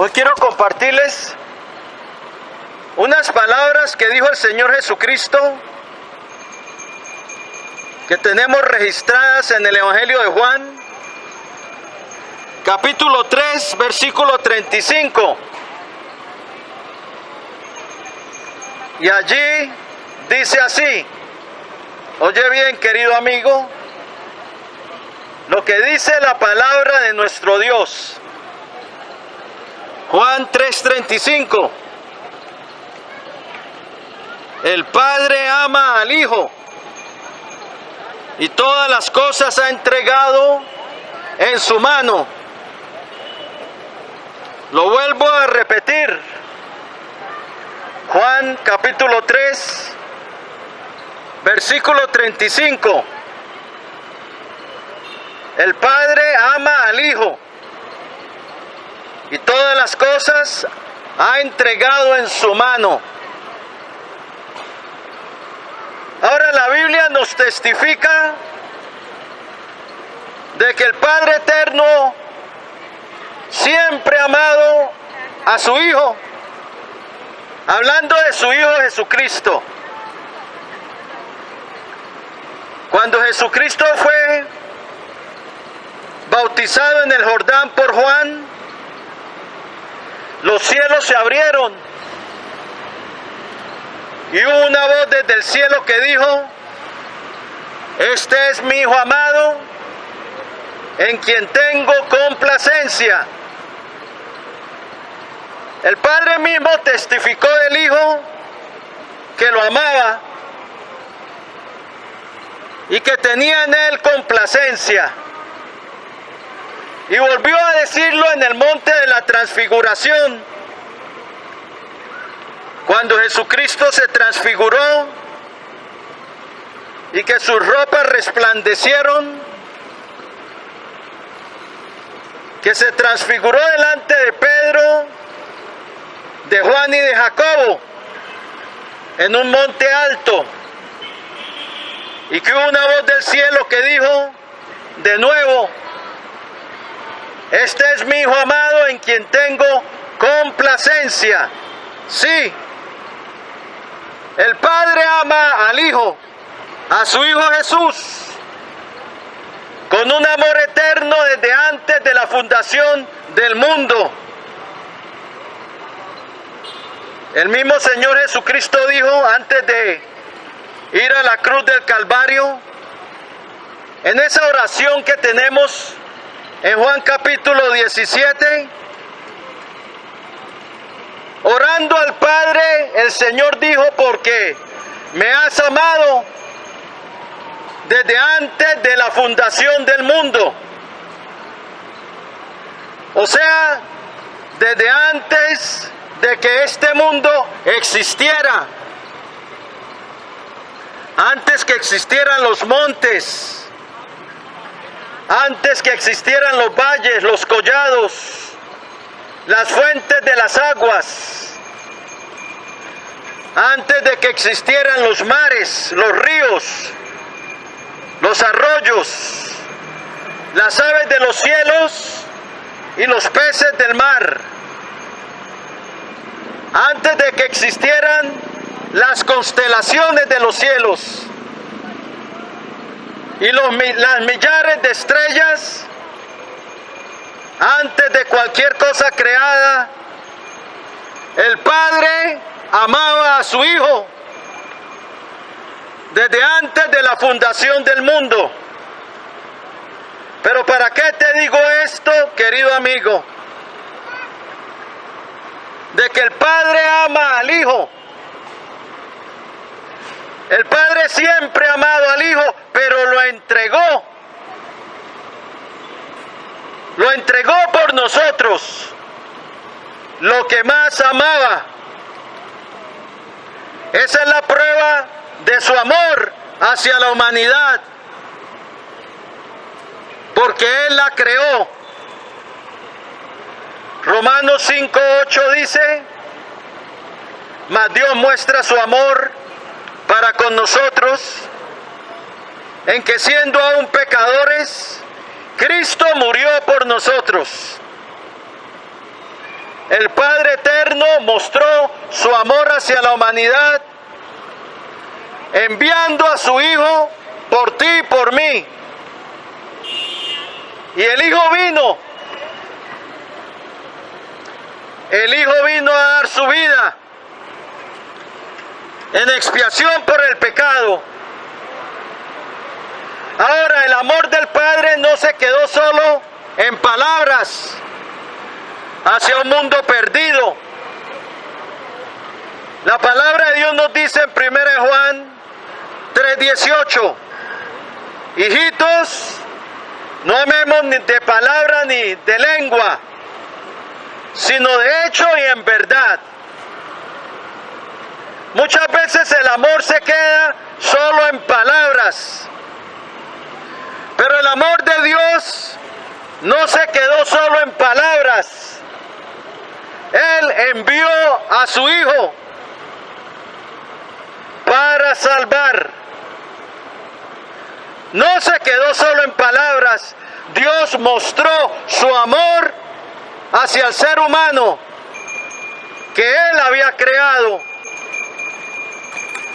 Hoy quiero compartirles unas palabras que dijo el Señor Jesucristo, que tenemos registradas en el Evangelio de Juan, capítulo 3, versículo 35. Y allí dice así, oye bien, querido amigo, lo que dice la palabra de nuestro Dios. Juan 3:35. El Padre ama al Hijo y todas las cosas ha entregado en su mano. Lo vuelvo a repetir. Juan capítulo 3, versículo 35. El Padre ama al Hijo y todas las cosas ha entregado en su mano. Ahora la Biblia nos testifica de que el Padre Eterno siempre ha amado a su Hijo, hablando de su Hijo Jesucristo. Cuando Jesucristo fue bautizado en el Jordán por Juan, los cielos se abrieron y hubo una voz desde el cielo que dijo: este es mi Hijo amado, en quien tengo complacencia. El Padre mismo testificó del Hijo que lo amaba y que tenía en él complacencia. Y volvió a decirlo en el monte de la transfiguración, cuando Jesucristo se transfiguró y que sus ropas resplandecieron, que se transfiguró delante de Pedro, de Juan y de Jacobo en un monte alto, y que hubo una voz del cielo que dijo de nuevo: este es mi Hijo amado, en quien tengo complacencia. Sí, el Padre ama al Hijo, a su Hijo Jesús, con un amor eterno desde antes de la fundación del mundo. El mismo Señor Jesucristo dijo antes de ir a la cruz del Calvario, en esa oración que tenemos en Juan capítulo 17, orando al Padre, el Señor dijo: porque me has amado desde antes de la fundación del mundo. O sea, desde antes de que este mundo existiera, antes que existieran los montes, antes que existieran los valles, los collados, las fuentes de las aguas, antes de que existieran los mares, los ríos, los arroyos, las aves de los cielos y los peces del mar, antes de que existieran las constelaciones de los cielos y las millares de estrellas, antes de cualquier cosa creada, el Padre amaba a su Hijo desde antes de la fundación del mundo. Pero ¿para qué te digo esto, querido amigo? De que el Padre ama al Hijo. El Padre siempre ha amado al Hijo, pero lo entregó. Lo entregó por nosotros, lo que más amaba. Esa es la prueba de su amor hacia la humanidad, porque Él la creó. Romanos 5:8 dice: mas Dios muestra su amor para con nosotros, en que siendo aún pecadores, Cristo murió por nosotros. el Padre Eterno mostró su amor hacia la humanidad, enviando a su Hijo por ti y por mí. Y el Hijo vino a dar su vida en expiación por el pecado. Ahora, el amor del Padre no se quedó solo en palabras hacia un mundo perdido. La palabra de Dios nos dice en 1 Juan 3:18, hijitos, no amemos ni de palabra ni de lengua, sino de hecho y en verdad. Muchas veces el amor se queda solo en palabras, pero el amor de Dios no se quedó solo en palabras. Él envió a su Hijo para salvar. No se quedó solo en palabras. Dios mostró su amor hacia el ser humano que Él había creado,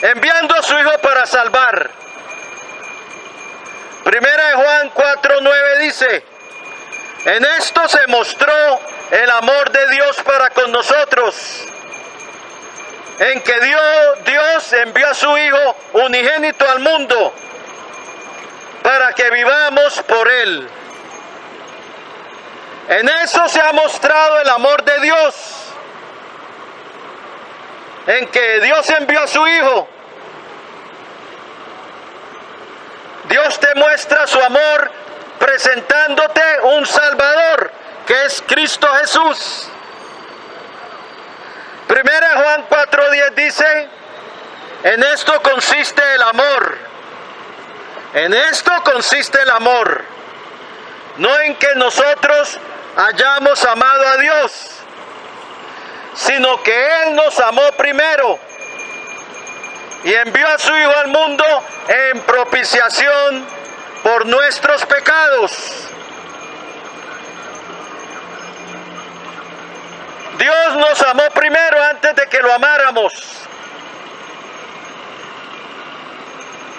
enviando a su Hijo para salvar. 1 Juan 4:9 dice, en esto se mostró el amor de Dios para con nosotros, en que Dios envió a su Hijo unigénito al mundo, para que vivamos por Él. En eso se ha mostrado el amor de Dios, en que Dios envió a su Hijo. Dios te muestra su amor presentándote un Salvador, que es Cristo Jesús. 1 Juan 4:10 dice, en esto consiste el amor. En esto consiste el amor, no en que nosotros hayamos amado a Dios, sino que Él nos amó primero y envió a su Hijo al mundo en propiciación por nuestros pecados. Dios nos amó primero antes de que lo amáramos,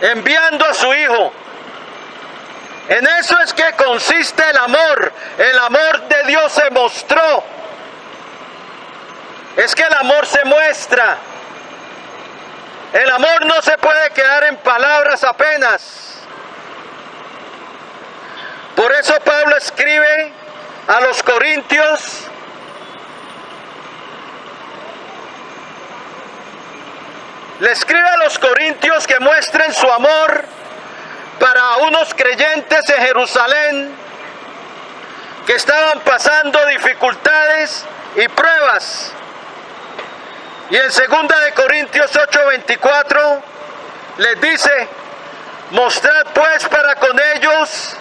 enviando a su Hijo. En eso es que consiste el amor. El amor de Dios se mostró. Es que el amor se muestra. El amor no se puede quedar en palabras apenas. Por eso Pablo escribe a los Corintios, le escribe a los Corintios que muestren su amor para unos creyentes en Jerusalén que estaban pasando dificultades y pruebas. Y en 2 Corintios 8:24 les dice, mostrad pues para con ellos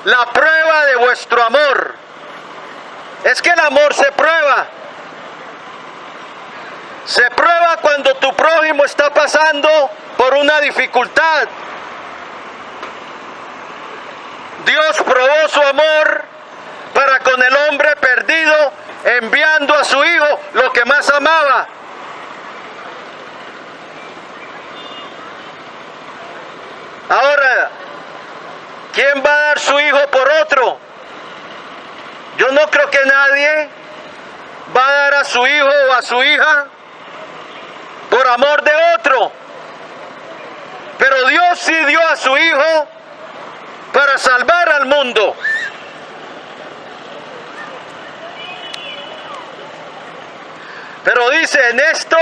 la prueba de vuestro amor. Es que el amor se prueba. Se prueba cuando tu prójimo está pasando por una dificultad. Dios probó su amor para con el hombre perdido, enviando a su Hijo, lo que más amaba. Ahora, ¿quién va a dar su Hijo por otro? Yo no creo que nadie va a dar a su hijo o a su hija por amor de otro. Pero Dios sí dio a su Hijo para salvar al mundo. Pero dice, en esto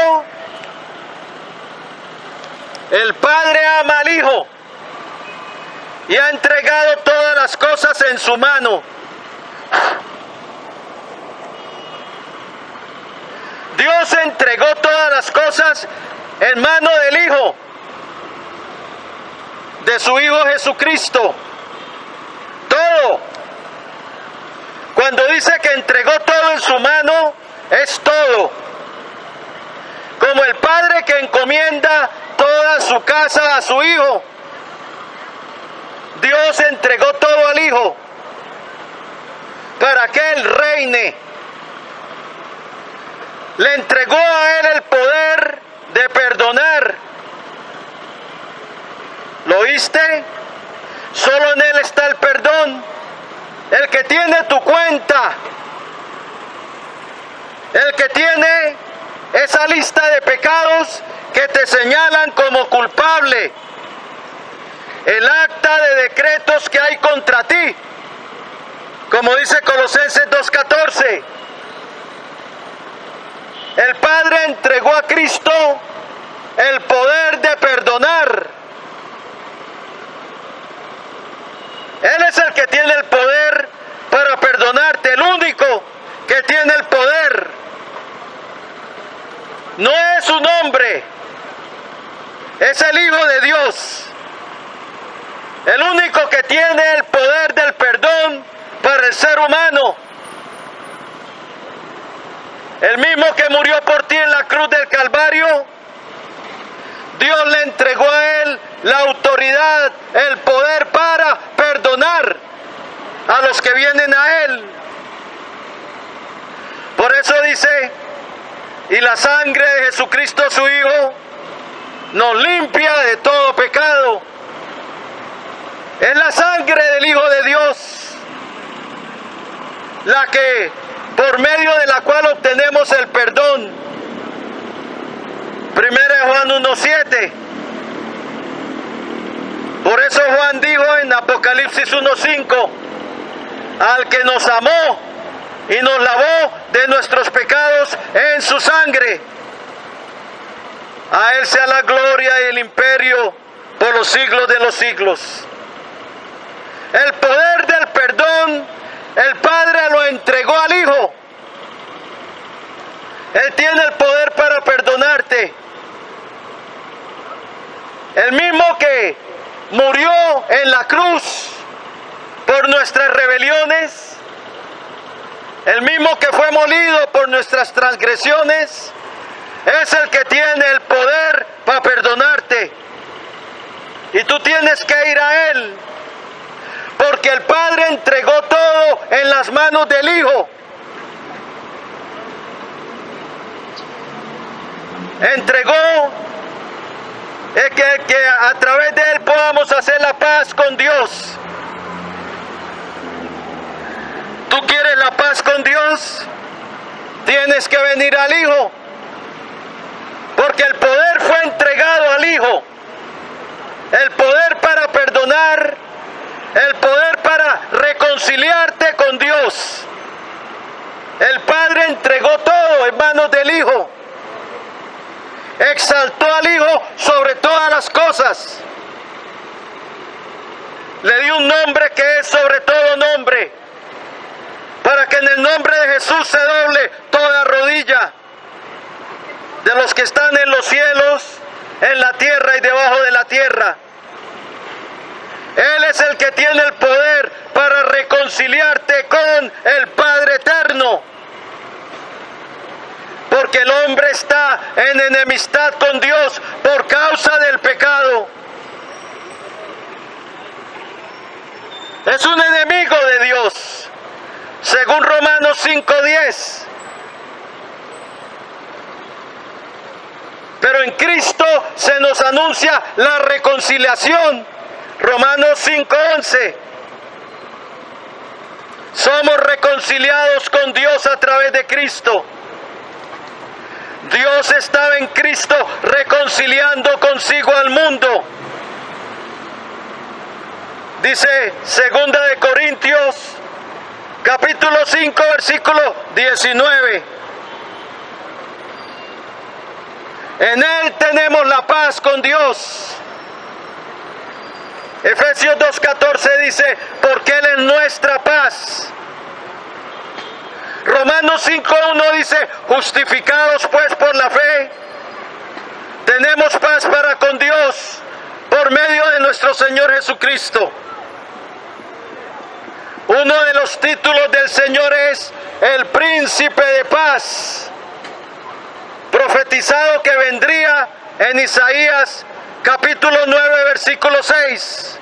el Padre ama al Hijo y ha entregado todas las cosas en su mano. Dios entregó todas las cosas en mano del Hijo, de su Hijo Jesucristo. Todo. Cuando dice que entregó todo en su mano, es todo. Como el padre que encomienda toda su casa a su Hijo, Dios entregó todo al Hijo para que Él reine. le entregó a él el poder de perdonar. ¿Lo oíste? Solo en él está el perdón. El que tiene tu cuenta, el que tiene esa lista de pecados que te señalan como culpable, el acta de decretos que hay contra ti, como dice Colosenses 2:14. El Padre entregó a Cristo el poder de perdonar. Él es el que tiene el poder para perdonarte, el único que tiene el poder. No es un hombre, es el Hijo de Dios, el único que tiene el poder del perdón para el ser humano. El mismo que murió por ti en la cruz del Calvario, Dios le entregó a él la autoridad, el poder para perdonar a los que vienen a él. Por eso dice, y la sangre de Jesucristo su Hijo nos limpia de todo pecado. Es la sangre del Hijo de Dios la que, por medio de la cual obtenemos el perdón. 1 Juan 1:7. Por eso Juan dijo en Apocalipsis 1:5, al que nos amó y nos lavó de nuestros pecados en su sangre, a él sea la gloria y el imperio por los siglos de los siglos. El poder del perdón, el Padre lo entregó al Hijo. Él tiene el poder para perdonarte. El mismo que murió en la cruz por nuestras rebeliones, el mismo que fue molido por nuestras transgresiones, es el que tiene el poder para perdonarte. Y tú tienes que ir a Él, porque el Padre entregó todo en las manos del Hijo. Entregó que a través de Él podamos hacer la paz con Dios. ¿Tú quieres la paz con Dios? Tienes que venir al Hijo, porque el poder fue entregado al Hijo. El poder para perdonar, el poder para reconciliarte con Dios. El Padre entregó todo en manos del Hijo. Exaltó al Hijo sobre todas las cosas. Le dio un nombre que es sobre todo nombre, para que en el nombre de Jesús se doble toda rodilla, de los que están en los cielos, en la tierra y debajo de la tierra. Él es el que tiene el poder para reconciliarte con el Padre eterno, porque el hombre está en enemistad con Dios por causa del pecado. Es un enemigo de Dios, según Romanos 5:10. Pero en Cristo se nos anuncia la reconciliación. Romanos 5:11. Somos reconciliados con Dios a través de Cristo. Dios estaba en Cristo reconciliando consigo al mundo. Dice 2 de Corintios, capítulo 5, versículo 19. En Él tenemos la paz con Dios. Efesios 2:14 dice, porque Él es nuestra paz. Romanos 5:1 dice, justificados pues por la fe, tenemos paz para con Dios por medio de nuestro Señor Jesucristo. Uno de los títulos del Señor es el Príncipe de Paz, profetizado que vendría en Isaías capítulo 9, versículo 6.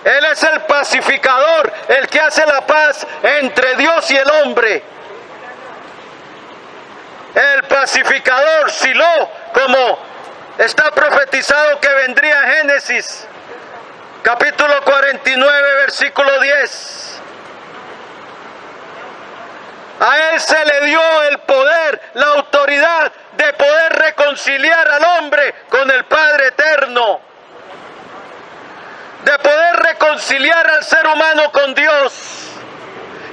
Él es el pacificador, el que hace la paz entre Dios y el hombre. el pacificador, Silo, como está profetizado que vendría en Génesis, capítulo 49, versículo 10. A él se le dio el poder, la autoridad de poder reconciliar al hombre con el Padre eterno, de poder reconciliar al ser humano con Dios.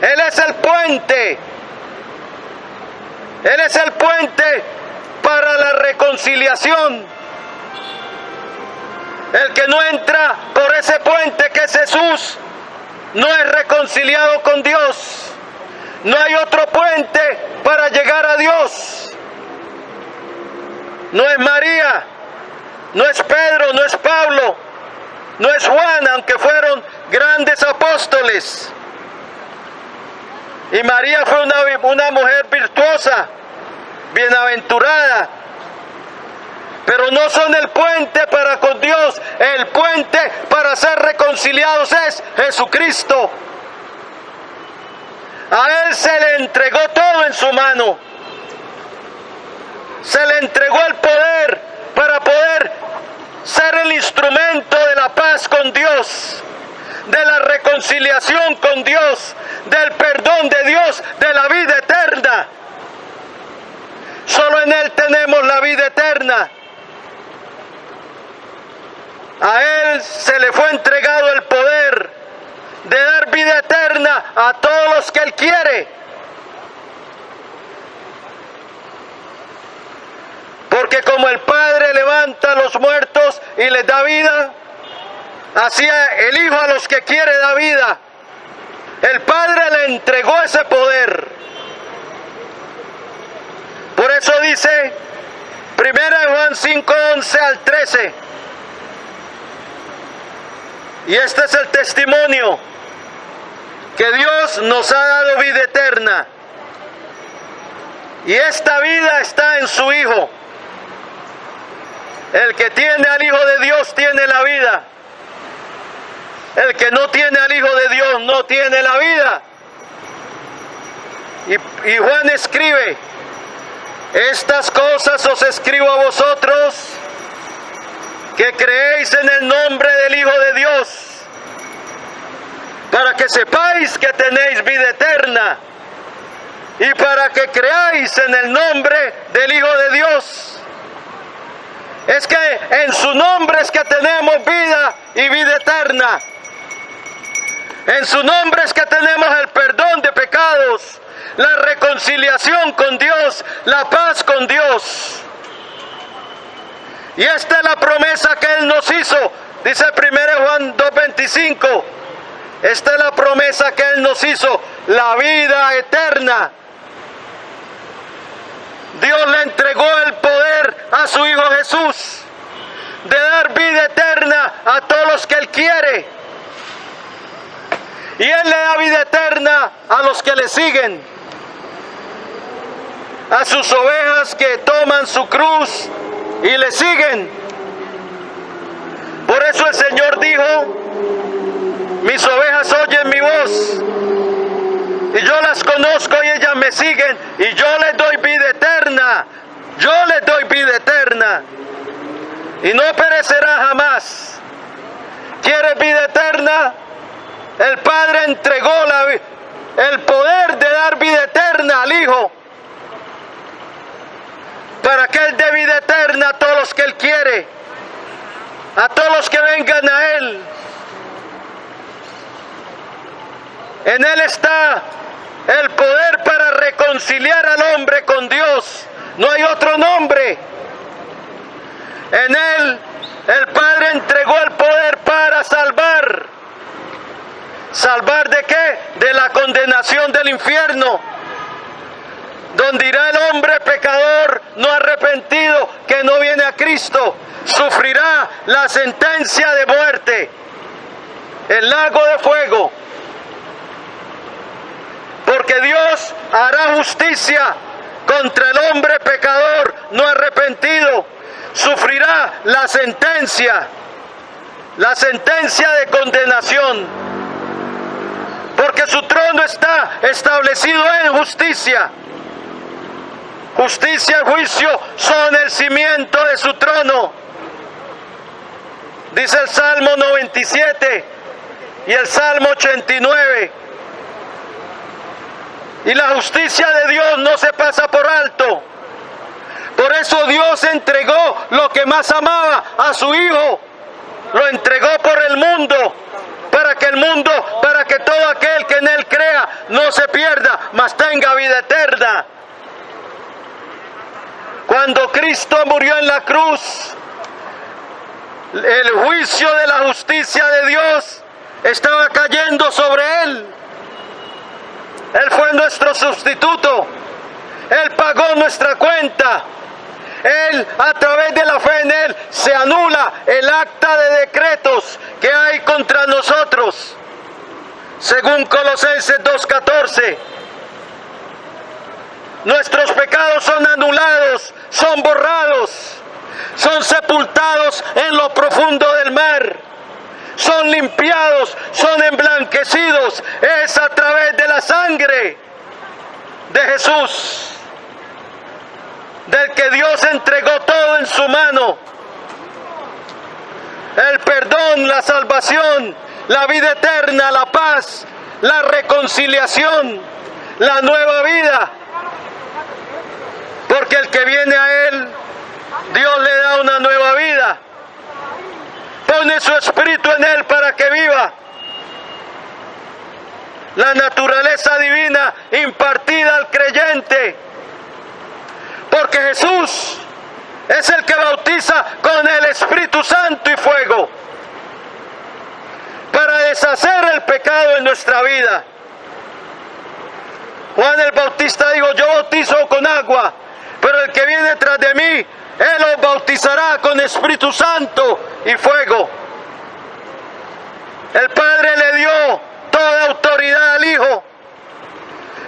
Él es el puente. Él es el puente para la reconciliación. El que no entra por ese puente que es Jesús, no es reconciliado con Dios. No hay otro puente para llegar a Dios. No es María, no es Pedro, no es Pablo, no es Juan, aunque fueron grandes apóstoles. Y María fue una mujer virtuosa, bienaventurada. Pero no son el puente para con Dios. El puente para ser reconciliados es Jesucristo. A Él se le entregó todo en su mano. Se le entregó el poder para poder ser el instrumento de la paz con Dios, de la reconciliación con Dios, del perdón de Dios, de la vida eterna. Solo en Él tenemos la vida eterna. A Él se le fue entregado el poder de dar vida eterna a todos los que Él quiere. Porque como el Padre levanta a los muertos y les da vida, así el Hijo a los que quiere da vida. El Padre le entregó ese poder. Por eso dice 1 Juan 5, 11 al 13. Y este es el testimonio, que Dios nos ha dado vida eterna. Y esta vida está en su Hijo. El que tiene al Hijo de Dios tiene la vida. El que no tiene al Hijo de Dios no tiene la vida. Y Juan escribe: estas cosas os escribo a vosotros, que creéis en el nombre del Hijo de Dios, para que sepáis que tenéis vida eterna, y para que creáis en el nombre del Hijo de Dios. Es que en su nombre es que tenemos vida y vida eterna. En su nombre es que tenemos el perdón de pecados, la reconciliación con Dios, la paz con Dios. Y esta es la promesa que Él nos hizo, dice 1 Juan 2:25. Esta es la promesa que Él nos hizo, la vida eterna. Dios le entregó el poder a su Hijo Jesús de dar vida eterna a todos los que Él quiere. Y Él le da vida eterna a los que le siguen, a sus ovejas que toman su cruz y le siguen. Por eso el Señor dijo: mis ovejas oyen mi voz, y yo las conozco y ellas me siguen, y yo les doy vida eterna. Yo les doy vida eterna, y no perecerá jamás. ¿Quieres vida eterna? El Padre entregó el poder de dar vida eterna al Hijo, para que Él dé vida eterna a todos los que Él quiere, a todos los que vengan a Él. En Él está el poder para reconciliar al hombre con Dios. No hay otro nombre. En Él el Padre entregó el poder para salvar. ¿Salvar de qué? De la condenación del infierno, donde irá el hombre pecador no arrepentido que no viene a Cristo. Sufrirá la sentencia de muerte, el lago de fuego. Porque Dios hará justicia contra el hombre pecador no arrepentido. Sufrirá la sentencia de condenación. Porque su trono está establecido en justicia. Justicia y juicio son el cimiento de su trono. Dice el Salmo 97 y el Salmo 89. Y la justicia de Dios no se pasa por alto. Por eso Dios entregó lo que más amaba a su Hijo. Lo entregó por el mundo, para que todo aquel que en Él crea no se pierda, mas tenga vida eterna. Cuando Cristo murió en la cruz, el juicio de la justicia de Dios estaba cayendo sobre Él. Él fue nuestro sustituto. Él pagó nuestra cuenta. Él, a través de la fe en Él, se anula el acta de decretos que hay contra nosotros. Según Colosenses 2:14. Nuestros pecados son anulados, son borrados, son sepultados en lo profundo del mar, son limpiados, son emblanquecidos. Es a través de la sangre de Jesús, del que Dios entregó todo en su mano. El perdón, la salvación, la vida eterna, la paz, la reconciliación, la nueva vida. Porque el que viene a Él, Dios le da una nueva vida. Pone su espíritu en Él para que viva. La naturaleza divina impartida al creyente. Porque Jesús es el que bautiza con el Espíritu Santo y fuego para deshacer el pecado en nuestra vida. Juan el Bautista dijo: yo bautizo con agua, pero el que viene tras de mí, Él os bautizará con Espíritu Santo y fuego. El Padre le dio toda autoridad al Hijo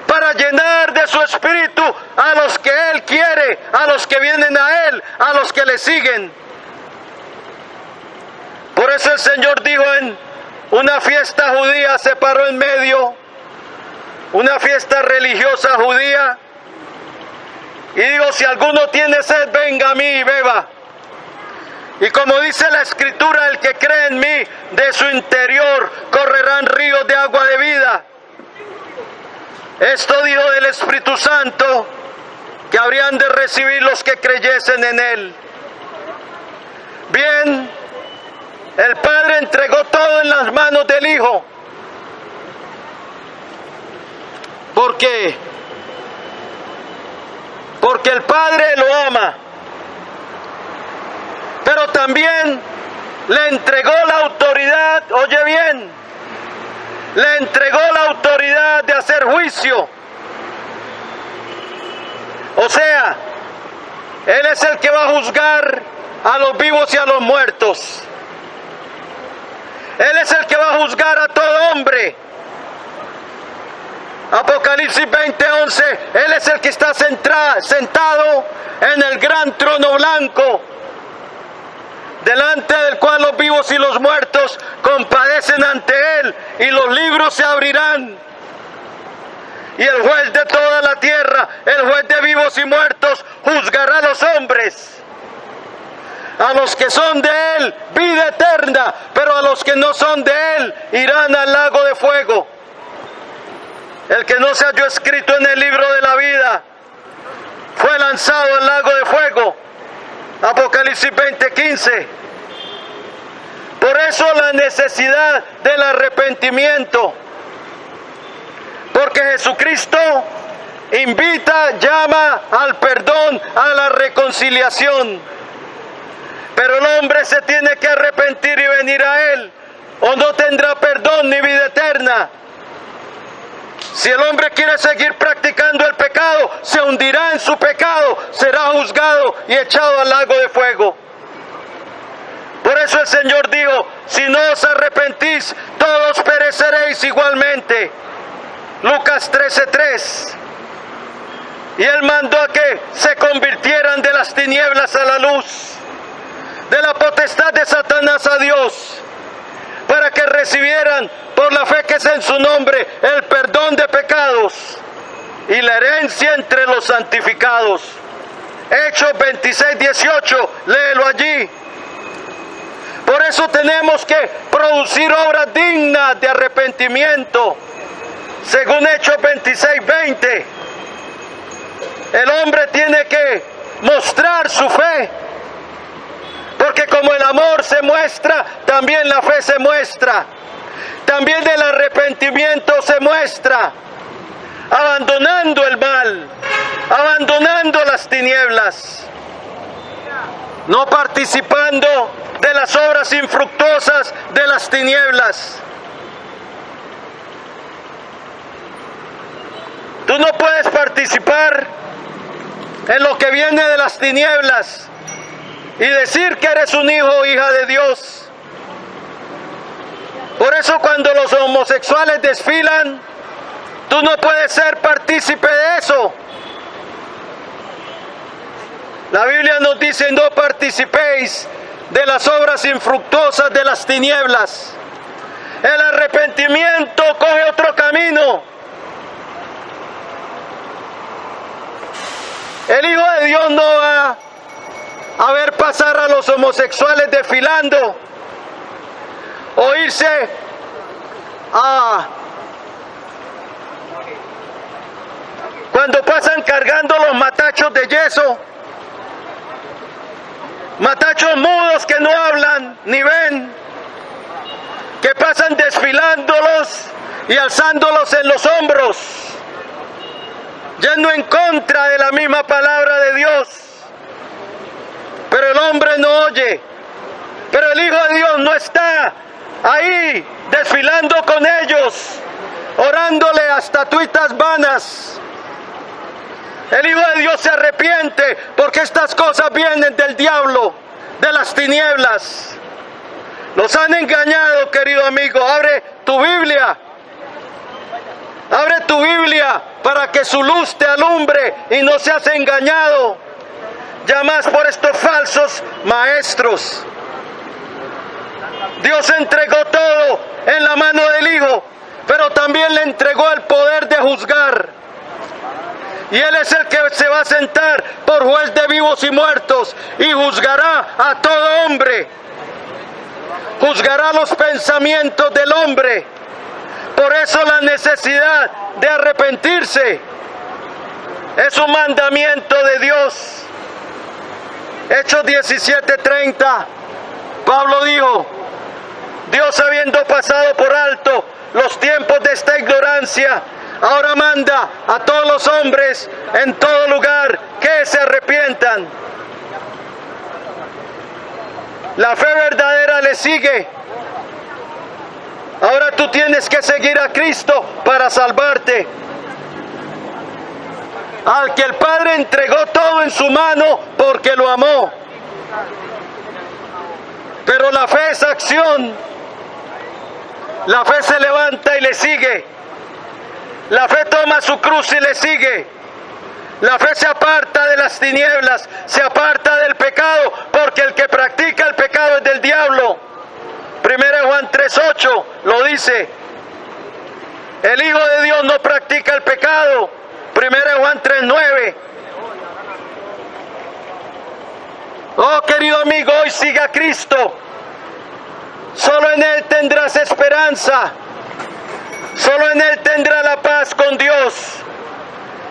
para llenar de su Espíritu a los que Él quiere, a los que vienen a Él, a los que le siguen. Por eso el Señor dijo en una fiesta judía, se paró en medio, una fiesta religiosa judía, y digo: si alguno tiene sed, venga a mí y beba. Y como dice la Escritura, el que cree en mí, de su interior correrán ríos de agua de vida. Esto dijo del Espíritu Santo, que habrían de recibir los que creyesen en Él. Bien, el Padre entregó todo en las manos del Hijo. ¿Por qué? Porque el Padre lo ama, pero también le entregó la autoridad, oye bien, le entregó la autoridad de hacer juicio. O sea, Él es el que va a juzgar a los vivos y a los muertos. Él es el que va a juzgar a todo hombre. Apocalipsis 20:11, Él es el que está sentado en el gran trono blanco, delante del cual los vivos y los muertos compadecen ante Él, y los libros se abrirán. Y el juez de toda la tierra, el juez de vivos y muertos, juzgará a los hombres. A los que son de Él, vida eterna, pero a los que no son de Él, irán al lago de fuego. El que no se halló escrito en el libro de la vida fue lanzado al lago de fuego. Apocalipsis 20:15. Por eso la necesidad del arrepentimiento. Porque Jesucristo invita, llama al perdón, a la reconciliación. Pero el hombre se tiene que arrepentir y venir a Él, o no tendrá perdón ni vida eterna. Si el hombre quiere seguir practicando el pecado, se hundirá en su pecado, será juzgado y echado al lago de fuego. Por eso el Señor dijo: si no os arrepentís, todos pereceréis igualmente. Lucas 13:3. Y Él mandó a que se convirtieran de las tinieblas a la luz, de la potestad de Satanás a Dios, para que recibieran por la fe que es en su nombre el perdón de pecados y la herencia entre los santificados. Hechos 26:18, léelo allí. Por eso tenemos que producir obras dignas de arrepentimiento. Según Hechos 26:20, el hombre tiene que mostrar su fe. Porque como el amor se muestra, también la fe se muestra. También el arrepentimiento se muestra. Abandonando el mal, abandonando las tinieblas. No participando de las obras infructuosas de las tinieblas. Tú no puedes participar en lo que viene de las tinieblas y decir que eres un hijo o hija de Dios. Por eso cuando los homosexuales desfilan, tú no puedes ser partícipe de eso. La Biblia nos dice: no participéis de las obras infructuosas de las tinieblas. El arrepentimiento coge otro camino. El Hijo de Dios no va a ver pasar a los homosexuales desfilando o irse a... Cuando pasan cargando los matachos de yeso, matachos mudos que no hablan ni ven, que pasan desfilándolos y alzándolos en los hombros, yendo en contra de la misma palabra de Dios. Pero el hombre no oye, pero el Hijo de Dios no está ahí desfilando con ellos, orándole a estatuitas vanas. El Hijo de Dios se arrepiente porque estas cosas vienen del diablo, de las tinieblas. Los han engañado, querido amigo. Abre tu Biblia. Abre tu Biblia para que su luz te alumbre y no seas engañado. Ya más por estos falsos maestros. Dios entregó todo en la mano del Hijo, pero también le entregó el poder de juzgar. Y Él es el que se va a sentar por juez de vivos y muertos y juzgará a todo hombre. Juzgará los pensamientos del hombre. Por eso la necesidad de arrepentirse es un mandamiento de Dios. Hechos 17:30, Pablo dijo: Dios, habiendo pasado por alto los tiempos de esta ignorancia, ahora manda a todos los hombres en todo lugar que se arrepientan. La fe verdadera le sigue. Ahora tú tienes que seguir a Cristo para salvarte. Al que el Padre entregó todo en su mano porque lo amó. Pero la fe es acción. La fe se levanta y le sigue. La fe toma su cruz y le sigue. La fe se aparta de las tinieblas, se aparta del pecado, porque el que practica el pecado es del diablo. 1 Juan 3:8 lo dice. El Hijo de Dios no practica el pecado. 1 Juan 3:9. Oh, querido amigo, hoy siga a Cristo. Solo en Él tendrás esperanza. Solo en Él tendrás la paz con Dios.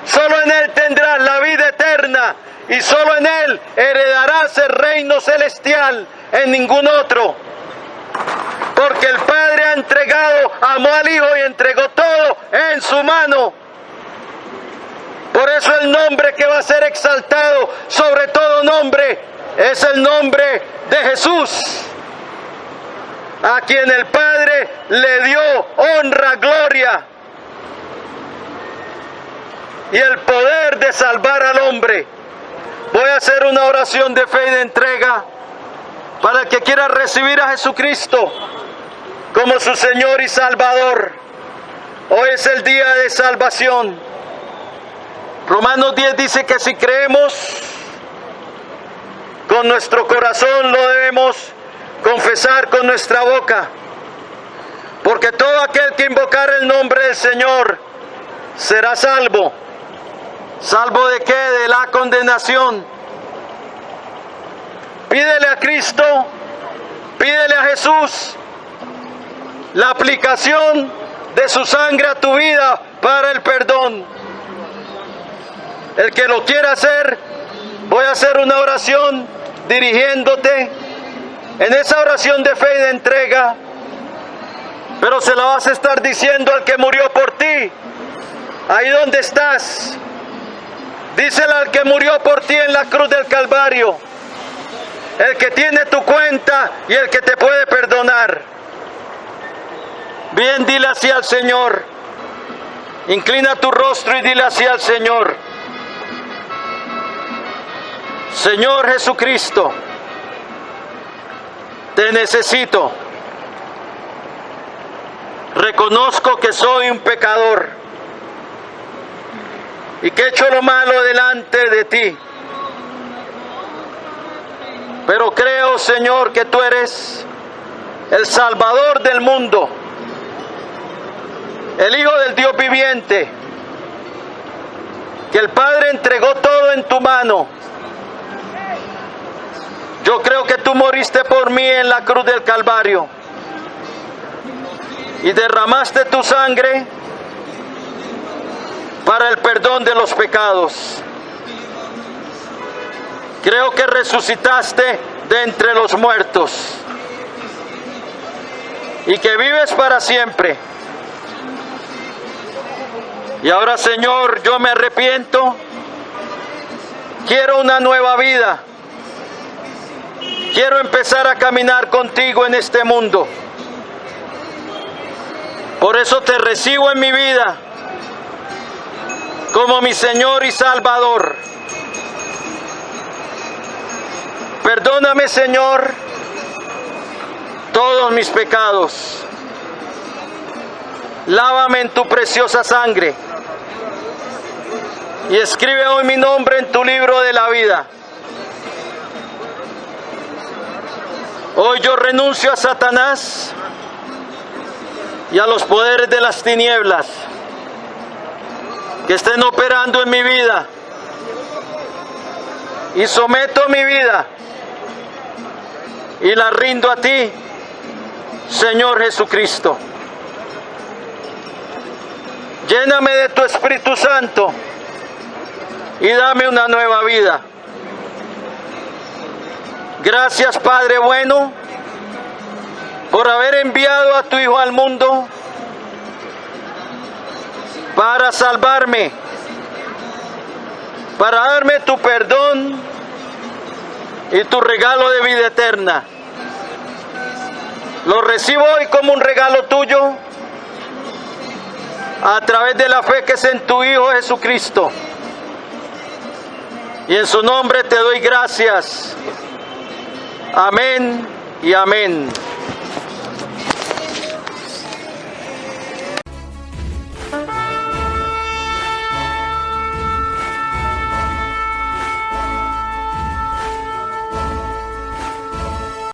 Solo en Él tendrás la vida eterna. Y solo en Él heredarás el reino celestial, en ningún otro. Porque el Padre ha entregado, amó al Hijo y entregó todo en su mano. Por eso el nombre que va a ser exaltado sobre todo nombre es el nombre de Jesús, a quien el Padre le dio honra, gloria y el poder de salvar al hombre. Voy a hacer una oración de fe y de entrega para el que quiera recibir a Jesucristo como su Señor y Salvador. Hoy es el día de salvación. Romanos 10 dice que si creemos con nuestro corazón, lo debemos confesar con nuestra boca. Porque todo aquel que invocar el nombre del Señor será salvo. ¿Salvo de qué? De la condenación. Pídele a Cristo, pídele a Jesús la aplicación de su sangre a tu vida para el perdón. El que lo quiera hacer, voy a hacer una oración dirigiéndote en esa oración de fe y de entrega, pero se la vas a estar diciendo al que murió por ti, ahí donde estás. Dísela al que murió por ti en la cruz del Calvario, el que tiene tu cuenta y el que te puede perdonar. Bien, dile así al Señor. Inclina tu rostro y dile así al Señor. Señor Jesucristo, te necesito. Reconozco que soy un pecador y que he hecho lo malo delante de ti. Pero creo, Señor, que tú eres el Salvador del mundo, el Hijo del Dios viviente, que el Padre entregó todo en tu mano. Yo creo que tú moriste por mí en la cruz del Calvario y derramaste tu sangre para el perdón de los pecados. Creo que resucitaste de entre los muertos y que vives para siempre. Y ahora, Señor, yo me arrepiento. Quiero una nueva vida. Quiero empezar a caminar contigo en este mundo. Por eso te recibo en mi vida como mi Señor y Salvador. Perdóname, Señor, todos mis pecados. Lávame en tu preciosa sangre y escribe hoy mi nombre en tu libro de la vida. Hoy yo renuncio a Satanás y a los poderes de las tinieblas que estén operando en mi vida, y someto mi vida y la rindo a ti, Señor Jesucristo. Lléname de tu Espíritu Santo y dame una nueva vida. Gracias, Padre bueno, por haber enviado a tu Hijo al mundo para salvarme, para darme tu perdón y tu regalo de vida eterna. Lo recibo hoy como un regalo tuyo a través de la fe que es en tu Hijo Jesucristo. Y en su nombre te doy gracias. Amén y amén.